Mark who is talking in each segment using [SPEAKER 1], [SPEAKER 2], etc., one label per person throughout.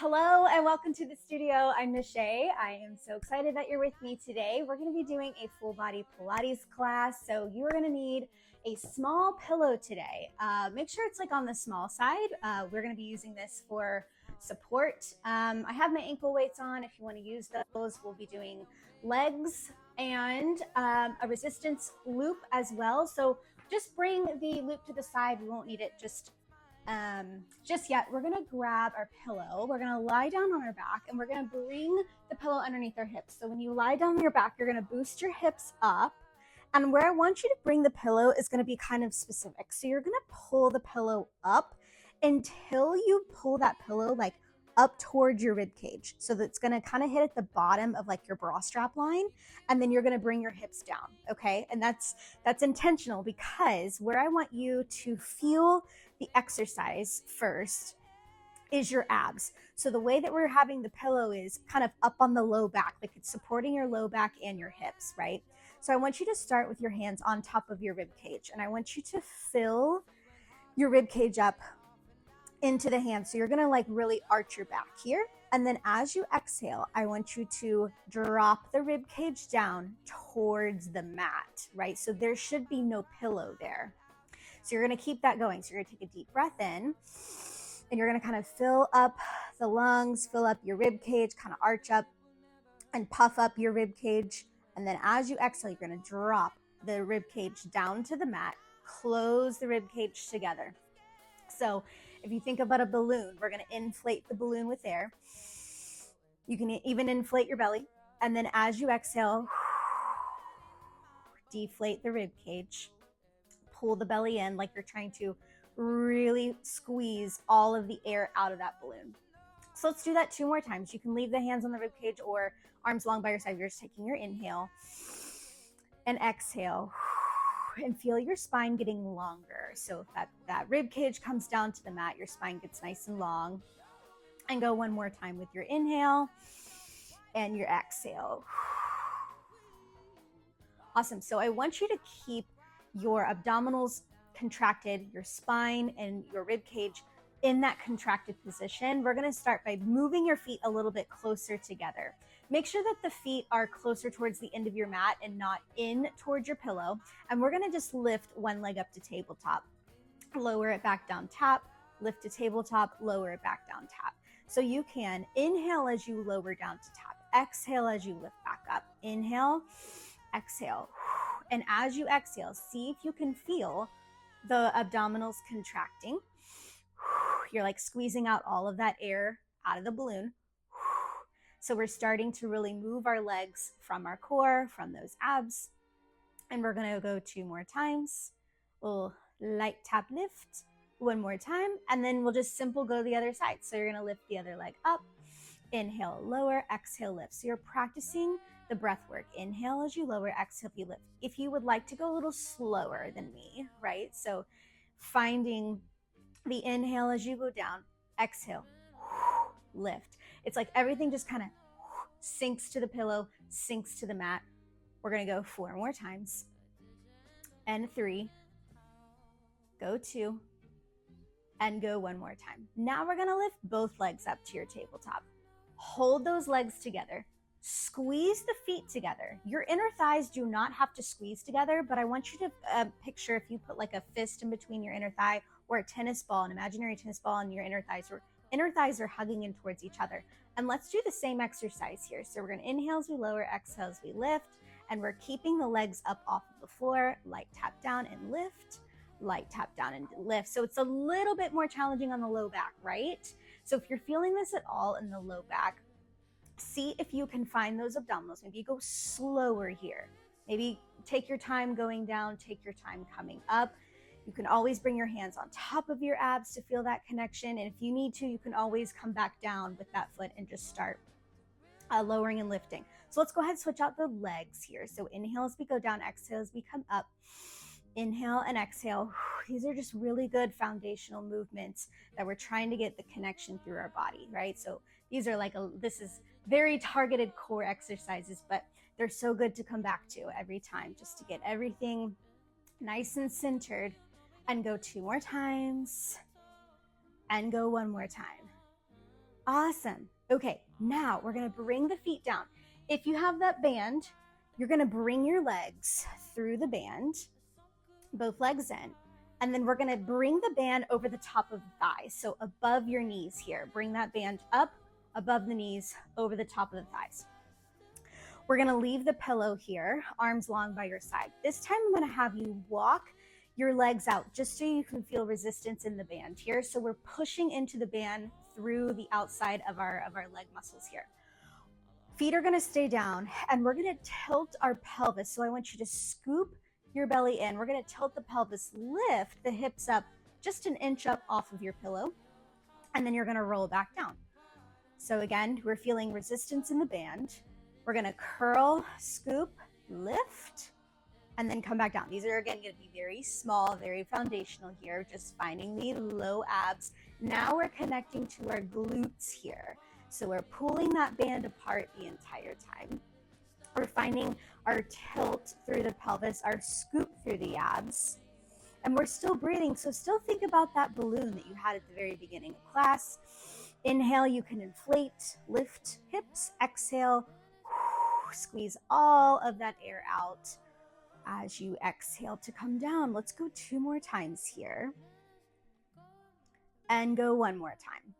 [SPEAKER 1] Hello and welcome to the studio. I'm Nishay. I am so excited that you're with me today. We're going to be doing a full body Pilates class. So you are going to need a small pillow today. Make sure it's like on the small side. We're going to be using this for support. I have my ankle weights on. If you want to use those, we'll be doing legs and a resistance loop as well. So just bring the loop to the side. We won't need it just yet. We're gonna grab our pillow, we're gonna lie down on our back, and we're gonna bring the pillow underneath our hips. So when you lie down on your back, you're gonna boost your hips up, and where I want you to bring the pillow is gonna be kind of specific. So you're gonna pull the pillow up until you pull that pillow like up towards your rib cage. So that's gonna kind of hit at the bottom of like your bra strap line, and then you're gonna bring your hips down, okay? And that's intentional, because where I want you to feel the exercise first is your abs. So the way that we're having the pillow is kind of up on the low back, like it's supporting your low back and your hips, right? So I want you to start with your hands on top of your rib cage, and I want you to fill your rib cage up into the hands. So you're gonna like really arch your back here. And then as you exhale, I want you to drop the rib cage down towards the mat, right? So there should be no pillow there. So you're gonna keep that going. So you're gonna take a deep breath in, and you're gonna kind of fill up the lungs, fill up your rib cage, kind of arch up and puff up your rib cage. And then as you exhale, you're gonna drop the rib cage down to the mat, close the rib cage together. So if you think about a balloon, we're gonna inflate the balloon with air. You can even inflate your belly. And then as you exhale, deflate the rib cage. Pull the belly in like you're trying to really squeeze all of the air out of that balloon. So let's do that 2 more times. You can leave the hands on the rib cage or arms long by your side. You're just taking your inhale and exhale, and feel your spine getting longer. So if that rib cage comes down to the mat, your spine gets nice and long. And go 1 more time with your inhale and your exhale. Awesome. So I want you to keep your abdominals contracted, your spine and your rib cage in that contracted position. We're going to start by moving your feet a little bit closer together. Make sure that the feet are closer towards the end of your mat and not in towards your pillow. And we're going to just lift one leg up to tabletop, lower it back down, tap, lift to tabletop, lower it back down, tap. So you can inhale as you lower down to tap, exhale as you lift back up, inhale, exhale. And as you exhale, see if you can feel the abdominals contracting. You're like squeezing out all of that air out of the balloon. So we're starting to really move our legs from our core, from those abs. And we're gonna go 2 more times. We'll light tap lift 1 more time, and then we'll just simple go to the other side. So you're gonna lift the other leg up, inhale, lower, exhale, lift. So you're practicing the breath work. Inhale as you lower, exhale, you lift. If you would like to go a little slower than me, right? So finding the inhale as you go down, exhale, lift. It's like everything just kind of sinks to the pillow, sinks to the mat. We're gonna go 4 more times. And 3, go 2, and go 1 more time. Now we're gonna lift both legs up to your tabletop. Hold those legs together. Squeeze the feet together. Your inner thighs do not have to squeeze together, but I want you to picture if you put like a fist in between your inner thigh, or a tennis ball, an imaginary tennis ball, and your inner thighs are hugging in towards each other. And let's do the same exercise here. So we're gonna inhale as we lower, exhale as we lift, and we're keeping the legs up off of the floor. Light tap down and lift, light tap down and lift. So it's a little bit more challenging on the low back, right? So if you're feeling this at all in the low back, see if you can find those abdominals. Maybe you go slower here. Maybe take your time going down, take your time coming up. You can always bring your hands on top of your abs to feel that connection. And if you need to, you can always come back down with that foot and just start lowering and lifting. So let's go ahead and switch out the legs here. So inhale as we go down, exhale as we come up. Inhale and exhale. These are just really good foundational movements that we're trying to get the connection through our body, right? So these are this is very targeted core exercises, but they're so good to come back to every time, just to get everything nice and centered. And go 2 more times, and go 1 more time. Awesome. Okay, now we're gonna bring the feet down. If you have that band, you're gonna bring your legs through the band, both legs in, and then we're gonna bring the band over the top of the thighs, so above your knees here. Bring that band up above the knees, over the top of the thighs. We're gonna leave the pillow here, arms long by your side. This time I'm gonna have you walk your legs out just so you can feel resistance in the band here. So we're pushing into the band through the outside of our leg muscles here. Feet are gonna stay down and we're gonna tilt our pelvis. So I want you to scoop your belly in. We're gonna tilt the pelvis, lift the hips up just an inch up off of your pillow, and then you're gonna roll back down. So again, we're feeling resistance in the band. We're gonna curl, scoop, lift, and then come back down. These are again gonna be very small, very foundational here, just finding the low abs. Now we're connecting to our glutes here. So we're pulling that band apart the entire time. We're finding our tilt through the pelvis, our scoop through the abs, and we're still breathing. So still think about that balloon that you had at the very beginning of class. Inhale, you can inflate, lift hips. Exhale, squeeze all of that air out as you exhale to come down. Let's go 2 more times here. And go 1 more time.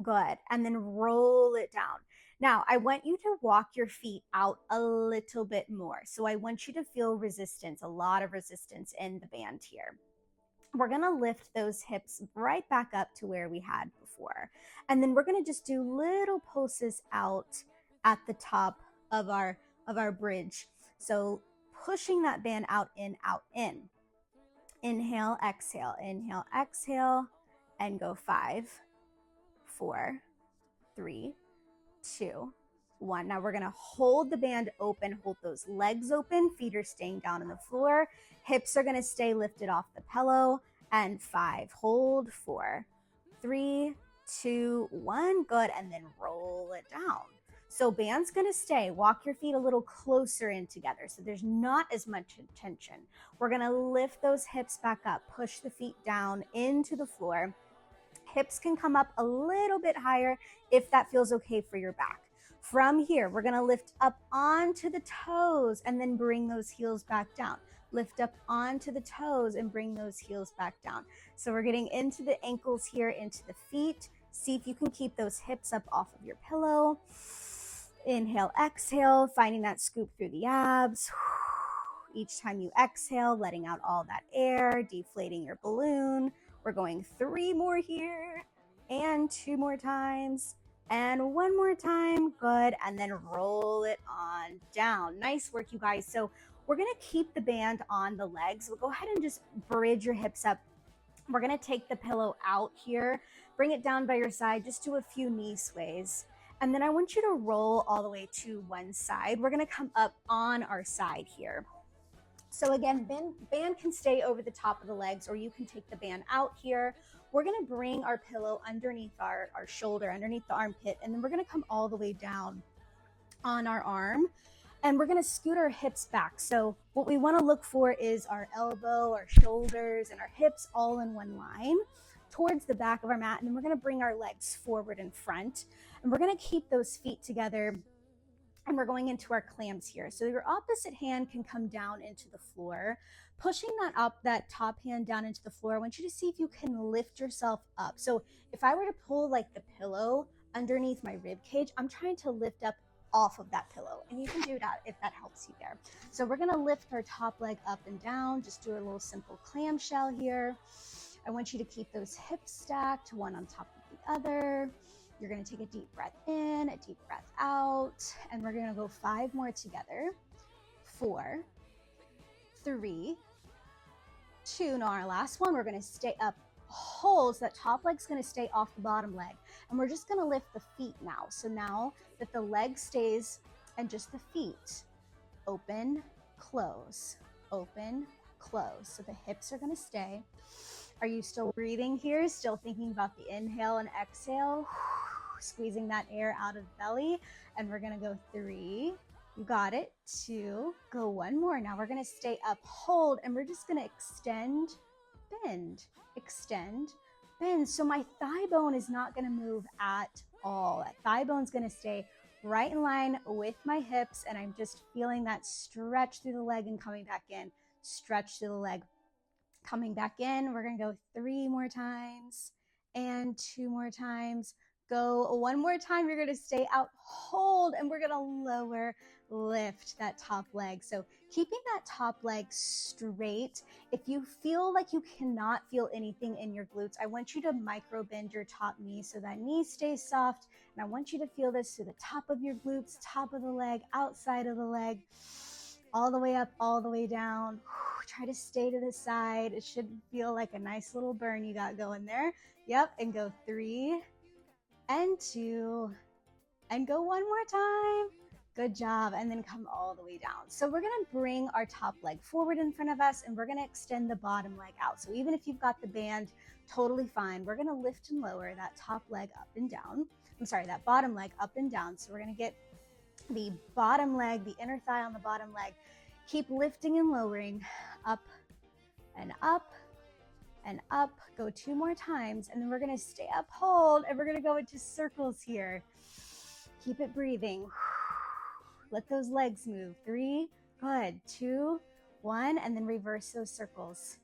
[SPEAKER 1] Good. And then roll it down. Now, I want you to walk your feet out a little bit more. So I want you to feel resistance, a lot of resistance in the band here. We're going to lift those hips right back up to where we had before. And then we're going to just do little pulses out at the top of our bridge. So pushing that band out, in, out, in. Inhale, exhale, and go 5, 4, 3, 2, 1. Now we're gonna hold the band open, hold those legs open, feet are staying down on the floor, hips are gonna stay lifted off the pillow, and 5, hold, 4, 3, 2, 1, good, and then roll it down. So band's gonna stay. Walk your feet a little closer in together so there's not as much tension. We're gonna lift those hips back up, push the feet down into the floor. Hips can come up a little bit higher if that feels okay for your back. From here, we're gonna lift up onto the toes and then bring those heels back down. Lift up onto the toes and bring those heels back down. So we're getting into the ankles here, into the feet. See if you can keep those hips up off of your pillow. Inhale, exhale, finding that scoop through the abs. Each time you exhale, letting out all that air, deflating your balloon. We're going 3 more here, and 2 more times, and 1 more time. Good, and then roll it on down. Nice work, you guys. So we're gonna keep the band on the legs. We'll go ahead and just bridge your hips up. We're gonna take the pillow out here, bring it down by your side, just do a few knee sways. And then I want you to roll all the way to one side. We're gonna come up on our side here. So again, band can stay over the top of the legs, or you can take the band out here. We're gonna bring our pillow underneath our shoulder, underneath the armpit, and then we're gonna come all the way down on our arm. And we're gonna scoot our hips back. So what we wanna look for is our elbow, our shoulders, and our hips all in one line towards the back of our mat. And then we're gonna bring our legs forward in front. And we're gonna keep those feet together, and we're going into our clams here. So your opposite hand can come down into the floor. Pushing that top hand down into the floor, I want you to see if you can lift yourself up. So if I were to pull like the pillow underneath my rib cage, I'm trying to lift up off of that pillow, and you can do that if that helps you there. So we're gonna lift our top leg up and down, just do a little simple clamshell here. I want you to keep those hips stacked, one on top of the other. You're gonna take a deep breath in, a deep breath out, and we're gonna go 5 more together. 4, 3, 2. Now our last one, we're gonna stay up, hold, so that top leg's gonna stay off the bottom leg. And we're just gonna lift the feet now. So now that the leg stays and just the feet, open, close, open, close. So the hips are gonna stay. Are you still breathing here? Still thinking about the inhale and exhale? Squeezing that air out of the belly. And we're gonna go 3, you got it, 2, go 1 more. Now we're gonna stay up, hold, and we're just gonna extend, bend, bend. So my thigh bone is not going to move at all. That thigh bone's going to stay right in line with my hips, and I'm just feeling that stretch through the leg and coming back in. Stretch through the leg, coming back in. We're going to go 3 more times and 2 more times. Go 1 more time. You're going to stay out, hold, and we're going to lower, lift that top leg. So keeping that top leg straight. If you feel like you cannot feel anything in your glutes, I want you to micro bend your top knee so that knee stays soft. And I want you to feel this to the top of your glutes, top of the leg, outside of the leg, all the way up, all the way down. Try to stay to the side. It should feel like a nice little burn you got going there. Yep, and go 3 and 2 and go 1 more time. Good job. And then come all the way down. So we're going to bring our top leg forward in front of us, and we're going to extend the bottom leg out. So even if you've got the band, totally fine. We're going to lift and lower that top leg up and down. That bottom leg up and down. So we're going to get the bottom leg, the inner thigh on the bottom leg. Keep lifting and lowering, up and up and up. Go 2 more times, and then we're going to stay up, hold, and we're going to go into circles here. Keep it breathing. Let those legs move. 3, good, 2, 1, and then reverse those circles.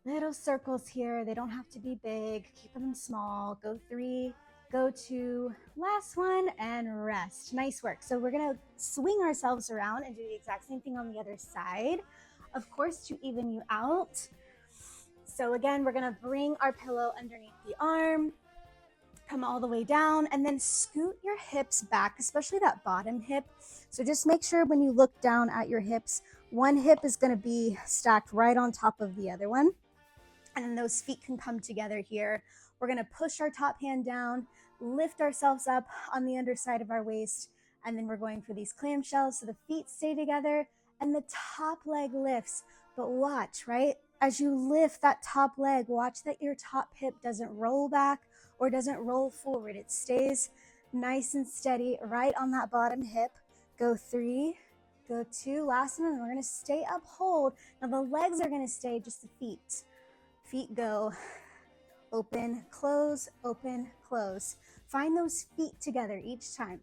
[SPEAKER 1] Little circles here. They don't have to be big. Keep them small. Go 3, go 2, last one, and rest. Nice work. So we're going to swing ourselves around and do the exact same thing on the other side, of course, to even you out. So again, we're going to bring our pillow underneath the arm, come all the way down, and then scoot your hips back, especially that bottom hip. So just make sure when you look down at your hips, one hip is going to be stacked right on top of the other one. And then those feet can come together here. We're going to push our top hand down, lift ourselves up on the underside of our waist, and then we're going for these clamshells so the feet stay together and the top leg lifts. But watch, right? As you lift that top leg, watch that your top hip doesn't roll back or doesn't roll forward. It stays nice and steady right on that bottom hip. Go 3, go 2, last one, and we're going to stay up, hold. Now the legs are going to stay, just the feet. Feet go open, close, open, close. Find those feet together each time.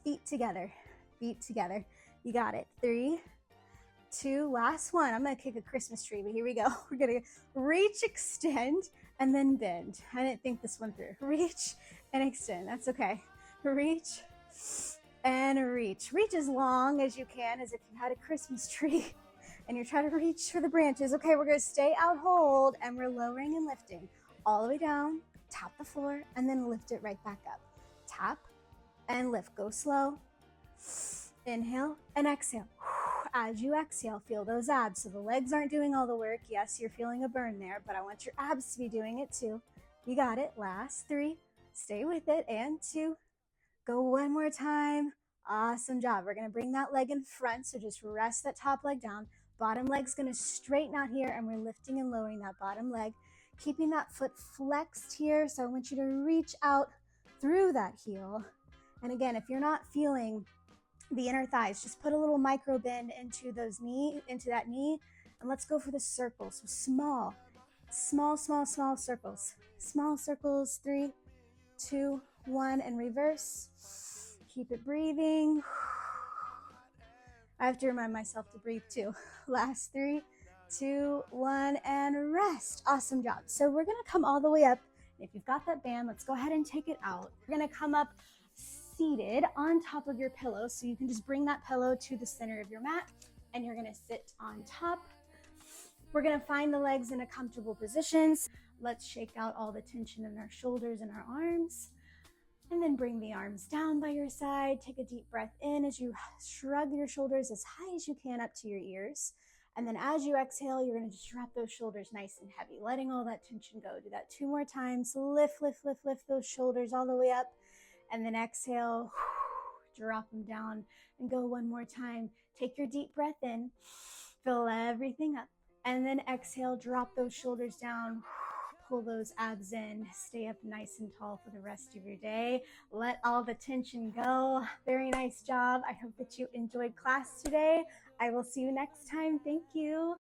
[SPEAKER 1] Feet together, feet together. You got it. 3, 2, last one. I'm going to kick a Christmas tree, but here we go. We're going to reach, extend, and then bend. I didn't think this one through. Reach and extend. That's okay. Reach and reach. Reach as long as you can, as if you had a Christmas tree and you're trying to reach for the branches. Okay, we're going to stay out, hold, and we're lowering and lifting all the way down, tap the floor, and then lift it right back up. Tap and lift. Go slow. Inhale and exhale. As you exhale, feel those abs. So the legs aren't doing all the work. Yes, you're feeling a burn there, but I want your abs to be doing it too. You got it. Last 3. Stay with it. And 2. Go 1 more time. Awesome job. We're going to bring that leg in front. So just rest that top leg down. Bottom leg's going to straighten out here, and we're lifting and lowering that bottom leg, keeping that foot flexed here. So I want you to reach out through that heel. And again, if you're not feeling the inner thighs, just put a little micro bend into that knee, and let's go for the circles. So small circles. Small circles. 3, 2, 1, and reverse. Keep it breathing. I have to remind myself to breathe too. Last 3, 2, 1, and rest. Awesome job. So we're going to come all the way up. If you've got that band, let's go ahead and take it out. We're going to come up seated on top of your pillow. So you can just bring that pillow to the center of your mat, and you're going to sit on top. We're going to find the legs in a comfortable positions. Let's shake out all the tension in our shoulders and our arms. And then bring the arms down by your side. Take a deep breath in as you shrug your shoulders as high as you can up to your ears. And then as you exhale, you're going to just drop those shoulders nice and heavy, letting all that tension go. Do that 2 more times. Lift, lift, lift, lift those shoulders all the way up. And then exhale, drop them down, and go 1 more time. Take your deep breath in, fill everything up. And then exhale, drop those shoulders down. Pull those abs in, stay up nice and tall for the rest of your day. Let all the tension go. Very nice job. I hope that you enjoyed class today. I will see you next time. Thank you.